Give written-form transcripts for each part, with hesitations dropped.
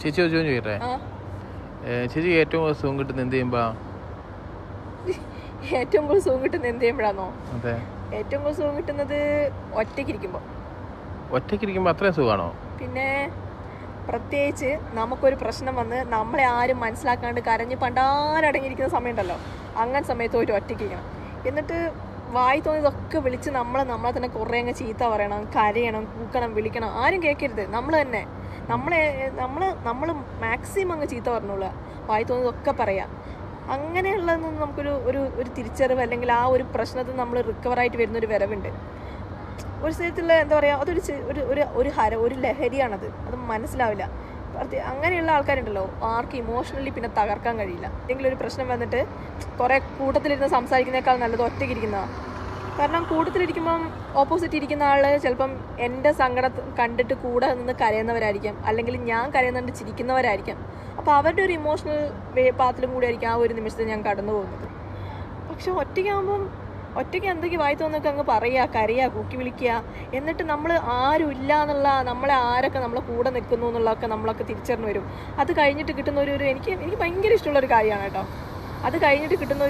ചേച്ചി ഒരു ചോദ്യം ചോദിക്കട്ടെ? ചേച്ചി ഏറ്റവും കൂടുതൽ സുഖം കിട്ടുന്ന എന്ത് ചെയ്യുമ്പോ? ഏറ്റവും കൂടുതൽ സുഖം കിട്ടുന്നത് എന്ത് ചെയ്യുമ്പോഴാണോ? അതെ, ഏറ്റവും കൂടുതൽ സുഖം കിട്ടുന്നത് ഒറ്റയ്ക്കിരിക്കുമ്പോൾ. ഒറ്റയ്ക്കിരിക്കുമ്പോൾ അത്രയും സുഖമാണോ? പിന്നെ പ്രത്യേകിച്ച് നമുക്കൊരു പ്രശ്നം വന്ന് നമ്മളെ ആരും മനസ്സിലാക്കാണ്ട് കരഞ്ഞ് പണ്ടാരടങ്ങിയിരിക്കുന്ന സമയമുണ്ടല്ലോ, അങ്ങനെ സമയത്ത് ഒരു ഒറ്റയ്ക്കിരിക്കണം. എന്നിട്ട് വായി തോന്നിയതൊക്കെ വിളിച്ച് നമ്മളെ തന്നെ കുറേ അങ്ങ് ചീത്ത പറയണം, കരയണം, കൂക്കണം, വിളിക്കണം. ആരും കേൾക്കരുത്, നമ്മൾ തന്നെ നമ്മൾ മാക്സിമം അങ്ങ് ചീത്ത പറഞ്ഞോളുക, വായി തോന്നിയതൊക്കെ പറയാം. അങ്ങനെയുള്ളതൊന്നും നമുക്കൊരു ഒരു ഒരു തിരിച്ചറിവ് അല്ലെങ്കിൽ ആ ഒരു പ്രശ്നത്തിൽ നമ്മൾ റിക്കവറായിട്ട് വരുന്നൊരു വരവുണ്ട്. ഒരു സ്ഥലത്തുള്ള എന്താ പറയുക, അതൊരു ഒരു ലഹരിയാണത്. അത് മനസ്സിലാവില്ല. അങ്ങനെയുള്ള ആൾക്കാരുണ്ടല്ലോ, ആർക്കും ഇമോഷണലി പിന്നെ തകർക്കാൻ കഴിയില്ല. എന്തെങ്കിലും ഒരു പ്രശ്നം വന്നിട്ട് കുറേ കൂട്ടത്തിലിരുന്ന് സംസാരിക്കുന്നേക്കാൾ നല്ലത് ഒറ്റയ്ക്കിരിക്കുന്നതാണ്. കാരണം കൂട്ടത്തിലിരിക്കുമ്പം ഓപ്പോസിറ്റ് ഇരിക്കുന്ന ആൾ ചിലപ്പം എൻ്റെ സങ്കടം കണ്ടിട്ട് കൂടെ നിന്ന് കരയുന്നവരായിരിക്കാം, അല്ലെങ്കിൽ ഞാൻ കരയുന്നുണ്ട് ചിരിക്കുന്നവരായിരിക്കാം. അപ്പോൾ അവരുടെ ഒരു ഇമോഷണൽ പാത്തിലും കൂടി ആയിരിക്കും ആ ഒരു നിമിഷത്തിൽ ഞാൻ കടന്നു പോകുന്നത്. പക്ഷെ ഒറ്റയ്ക്ക് എന്തൊക്കെ വായി തോന്നൊക്കെ അങ്ങ് പറയുക, കരയുക, കൂക്കി വിളിക്കുക. എന്നിട്ട് നമ്മൾ ആരും ഇല്ല എന്നുള്ള, നമ്മളെ ആരൊക്കെ നമ്മളെ കൂടെ നിൽക്കുന്നു എന്നുള്ളതൊക്കെ നമ്മളൊക്കെ തിരിച്ചറിഞ്ഞ് വരും. അത് കഴിഞ്ഞിട്ട് കിട്ടുന്ന എനിക്ക് ഭയങ്കര ഇഷ്ടമുള്ളൊരു കാര്യമാണ് കേട്ടോ. അത് കഴിഞ്ഞിട്ട് കിട്ടുന്ന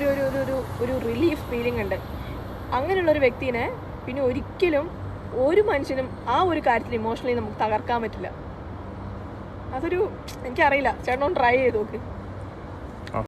ഒരു റിലീഫ് ഫീലിംഗ് ഉണ്ട്. അങ്ങനെയുള്ളൊരു വ്യക്തിനെ പിന്നെ ഒരിക്കലും ഒരു മനുഷ്യനും ആ ഒരു കാര്യത്തിൽ ഇമോഷണലി നമുക്ക് തകർക്കാൻ പറ്റില്ല. എനിക്കറിയില്ല, ചേട്ടനൊന്ന് ട്രൈ ചെയ്ത് നോക്ക്.